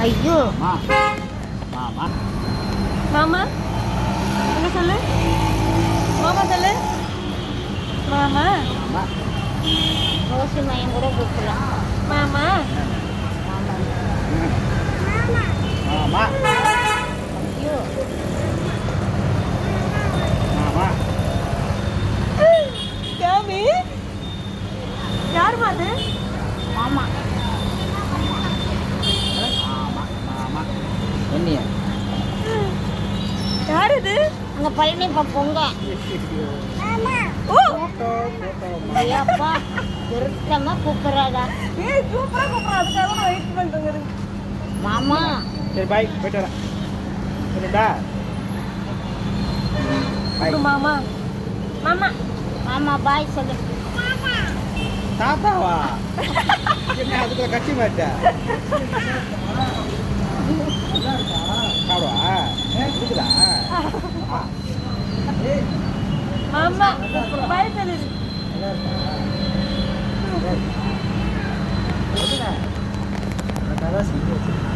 ஐயோ மாமா மாமா மாமா என்ன சொல்லு? மாமா சொல்லு. மாமா மாமா ரோசி மையம் கூட கூப்பிடலாம். மாமா மாமா ஐயோ மாமா யாமி யாருமா அது? மாமா மாமா மாமா என்னையா யார் இது? அங்க பழனி பொங்க. ஓ ஐயாப்பா திருத்தமா கூப்பிடுறாடா. ஏய் சூப்பரா கூப்பிடுறா. அதுக்காக நான் வெயிட் பண்றேங்க. மாமா சரி பாய் போயிட்டு வரேன் சரிடா பாய் மாமா மாமா மாமா பாய் சொல்லு. தாத்தாவா என்ன அதுக்குள்ள கட்சி மாட்டா சாப்பிடுவா இருக்குதா மாமா பாய் சொல்லு. அதான் செஞ்சு வச்சிருக்கேன்